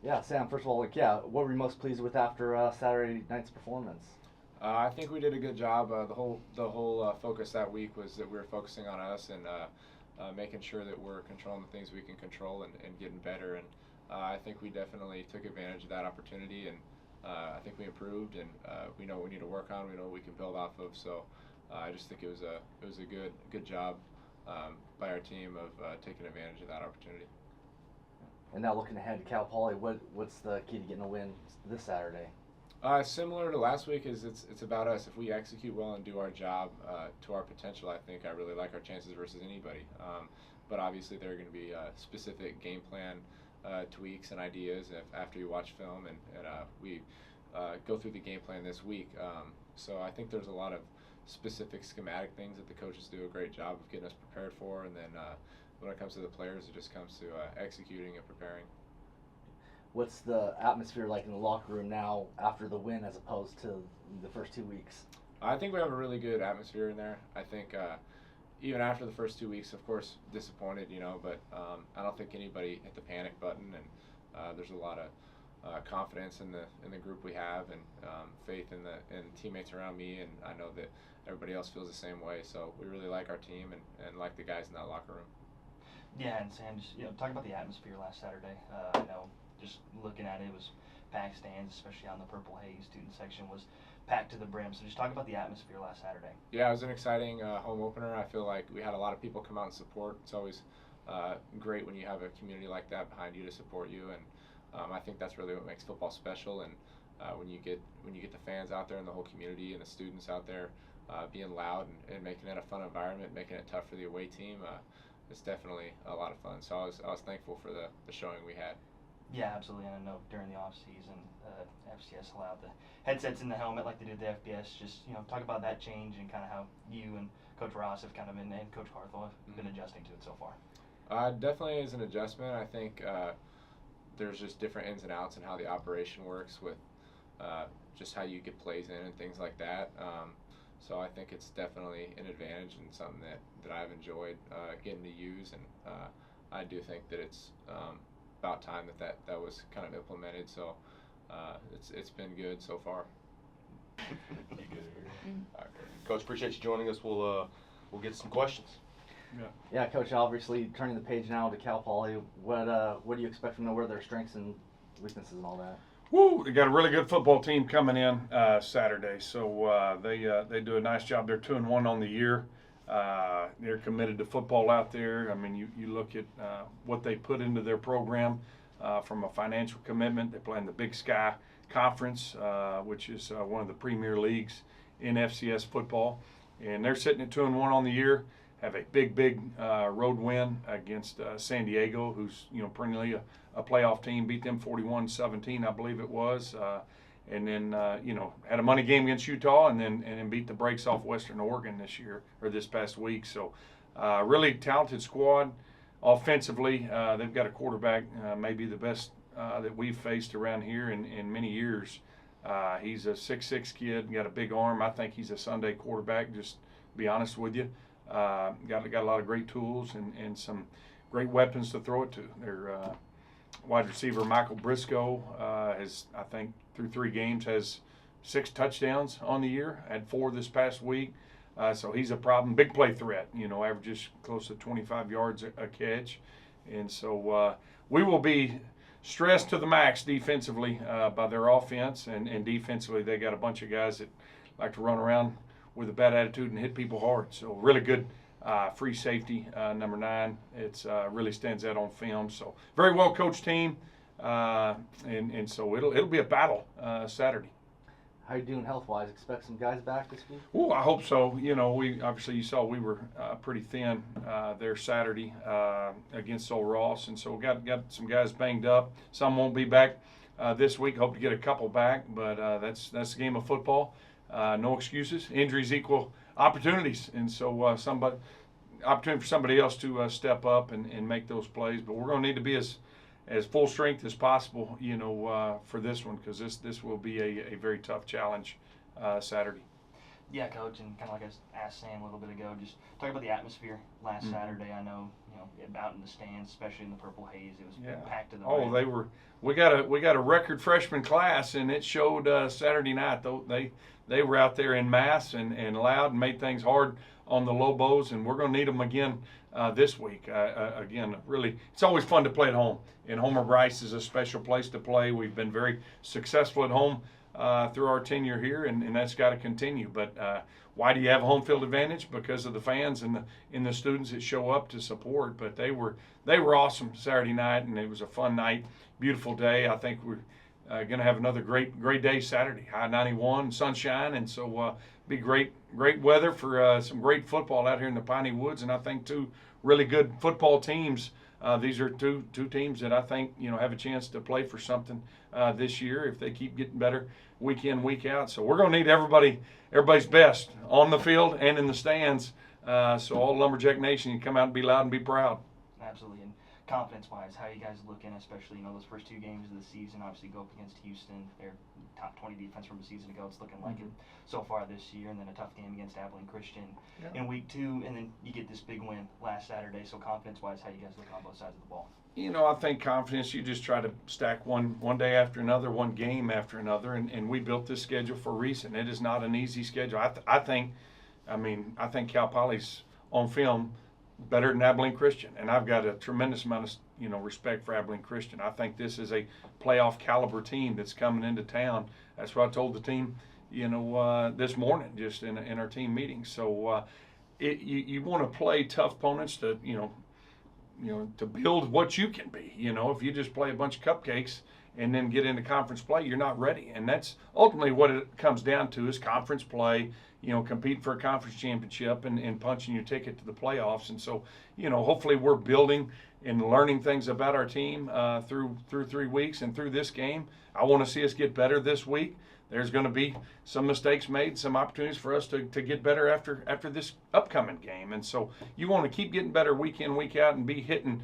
Yeah, Sam. First of all, what were you most pleased with after Saturday night's performance? I think we did a good job. The whole focus that week was that we were focusing on us and making sure that we're controlling the things we can control and getting better. And I think we definitely took advantage of that opportunity, and I think we improved, and we know what we need to work on. We know what we can build off of. So I just think it was a good job by our team of taking advantage of that opportunity. And now looking ahead to Cal Poly, what's the key to getting a win this Saturday? Similar to last week, is it's about us. If we execute well and do our job to our potential, I think I really like our chances versus anybody. But obviously, there are going to be specific game plan tweaks and ideas after you watch film, and we go through the game plan this week. So I think there's a lot of specific schematic things that the coaches do a great job of getting us prepared for, and then when it comes to the players, it just comes to executing and preparing. What's the atmosphere like in the locker room now after the win as opposed to the first 2 weeks? I think we have a really good atmosphere in there. I think even after the first 2 weeks, of course, disappointed, but I don't think anybody hit the panic button, and there's a lot of confidence in the group we have, and faith in teammates around me, and I know that everybody else feels the same way. So we really like our team and like the guys in that locker room. Yeah, and Sam, just talk about the atmosphere last Saturday. I know, just looking at it, it was packed stands, especially on the Purple Haze student section was packed to the brim. So just talk about the atmosphere last Saturday. Yeah, it was an exciting home opener. I feel like we had a lot of people come out and support. It's always great when you have a community like that behind you to support you, and I think that's really what makes football special. And when you get the fans out there and the whole community and the students out there being loud and making it a fun environment, making it tough for the away team, it's definitely a lot of fun. So I was thankful for the showing we had. Yeah, absolutely. And I know during the off season, FCS allowed the headsets in the helmet like they did the FBS. Just talk about that change and kind of how you and Coach Ross have kind of been, and Coach Carthel have been adjusting to it so far. Definitely is an adjustment. I think there's just different ins and outs and how the operation works with just how you get plays in and things like that. So I think it's definitely an advantage and something that I've enjoyed getting to use, and I do think that it's about time that was kind of implemented. So it's been good so far. You good? All right. Coach, appreciate you joining us. We'll get some questions. Yeah, Coach. Obviously, turning the page now to Cal Poly. What do you expect from them? Where their strengths and weaknesses and all that? Woo! They got a really good football team coming in Saturday, so they do a nice job. They're 2-1 on the year. They're committed to football out there. I mean, you look at what they put into their program from a financial commitment. They play in the Big Sky Conference, which is one of the premier leagues in FCS football, and they're sitting at 2-1 on the year. Have a big road win against San Diego, who's perennially a playoff team. Beat them 41-17, I believe it was, and then had a money game against Utah, and then beat the brakes off Western Oregon this past week. So really talented squad. Offensively, they've got a quarterback, maybe the best that we've faced around here in many years. He's a 6'6" kid, got a big arm. I think he's a Sunday quarterback, just to be honest with you. Got a lot of great tools and some great weapons to throw it to. Their wide receiver Michael Briscoe has, I think, through 3 games has 6 touchdowns on the year. Had 4 this past week, so he's a problem. Big play threat. Averages close to 25 yards a catch, and so we will be stressed to the max defensively by their offense, and defensively they got a bunch of guys that like to run around with a bad attitude and hit people hard. So really good free safety, number 9. It's really stands out on film. So very well coached team, and so it'll be a battle Saturday. How you doing health-wise? Expect some guys back this week? Oh, I hope so. We obviously, you saw we were pretty thin there Saturday against Sul Ross, and so we got some guys banged up. Some won't be back this week. Hope to get a couple back, but that's the game of football. No excuses. Injuries equal opportunities, and so opportunity for somebody else to step up and make those plays. But we're going to need to be as full strength as possible, for this one, because this will be a very tough challenge Saturday. Yeah, Coach, and kind of like I asked Sam a little bit ago, just talk about the atmosphere last Saturday. I know, out in the stands, especially in the Purple Haze. It was packed to the brim. They were. We got a record freshman class, and it showed Saturday night. They were out there in mass and loud and made things hard on the Lobos, and we're going to need them again this week. Again, really, it's always fun to play at home. And Homer Bryce is a special place to play. We've been very successful at home through our tenure here, and that's got to continue. But why do you have a home field advantage? Because of the fans and the students that show up to support. But they were awesome Saturday night, and it was a fun night, beautiful day. I think we're going to have another great day Saturday. High 91, sunshine, and so be great weather for some great football out here in the Piney Woods. And I think two really good football teams. These are two teams that I think have a chance to play for something this year if they keep getting better week in, week out. So we're going to need everybody's best on the field and in the stands. So all Lumberjack Nation can come out and be loud and be proud. Absolutely. And confidence-wise, how are you guys looking, especially those first 2 games of the season? Obviously, go up against Houston, their top 20 defense from a season ago. It's looking like it so far this year, and then a tough game against Abilene Christian in week 2, and then you get this big win last Saturday. So confidence-wise, how you guys looking on both sides of the ball? I think confidence, you just try to stack one day after another, one game after another, and we built this schedule for a reason. It is not an easy schedule. I think Cal Poly's on film better than Abilene Christian, and I've got a tremendous amount of respect for Abilene Christian. I think this is a playoff caliber team that's coming into town. That's what I told the team this morning just in our team meeting. So you want to play tough opponents to to build what you can be. If you just play a bunch of cupcakes and then get into conference play, you're not ready. And that's ultimately what it comes down to is conference play, compete for a conference championship and punching your ticket to the playoffs. And so, hopefully we're building and learning things about our team through 3 weeks and through this game. I want to see us get better this week. There's going to be some mistakes made, some opportunities for us to get better after this upcoming game. And so you want to keep getting better week in, week out and be hitting,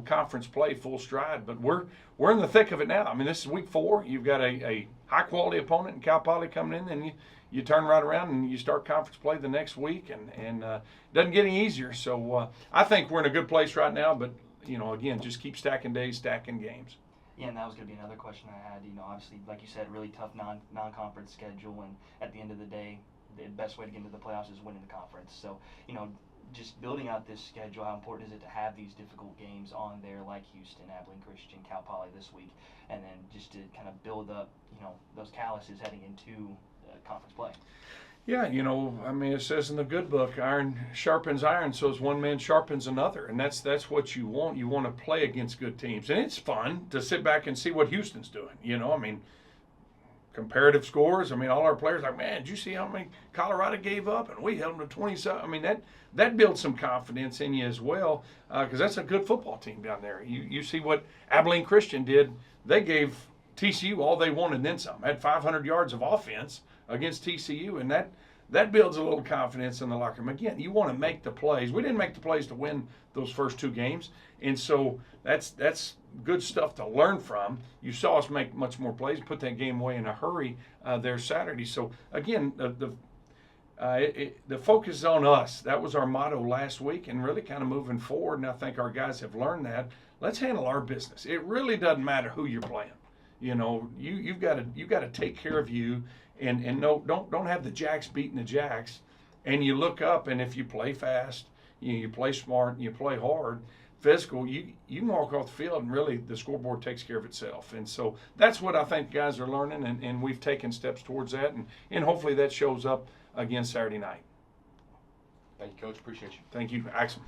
conference play full stride. But we're in the thick of it now. I mean, this is week 4. You've got a high-quality opponent in Cal Poly coming in, and you turn right around and you start conference play the next week, and it doesn't get any easier. So I think we're in a good place right now, but, again, just keep stacking days, stacking games. Yeah, and that was going to be another question I had. Obviously, like you said, really tough non-conference schedule, and at the end of the day, the best way to get into the playoffs is winning the conference. So, just building out this schedule, how important is it to have these difficult games on there like Houston, Abilene Christian, Cal Poly this week, and then just to kind of build up, those calluses heading into conference play? Yeah, it says in the good book, iron sharpens iron, so as one man sharpens another. And that's what you want. You want to play against good teams. And it's fun to sit back and see what Houston's doing. Comparative scores. All our players are like, man, did you see how many Colorado gave up? And we held them to 27. That builds some confidence in you as well, because that's a good football team down there. You see what Abilene Christian did. They gave TCU all they wanted and then some. Had 500 yards of offense against TCU, and that builds a little confidence in the locker room. Again, you want to make the plays. We didn't make the plays to win those first 2 games, and so that's good stuff to learn from. You saw us make much more plays, put that game away in a hurry there Saturday. So again, the focus is on us. That was our motto last week, and really kind of moving forward. And I think our guys have learned that. Let's handle our business. It really doesn't matter who you're playing. You've got to take care of you. And no, don't have the Jacks beating the Jacks. And you look up, and if you play fast, you play smart, you play hard, physical, you can walk off the field, and really the scoreboard takes care of itself. And so that's what I think guys are learning, and we've taken steps towards that, and hopefully that shows up again Saturday night. Thank you, Coach. Appreciate you. Thank you, Axel.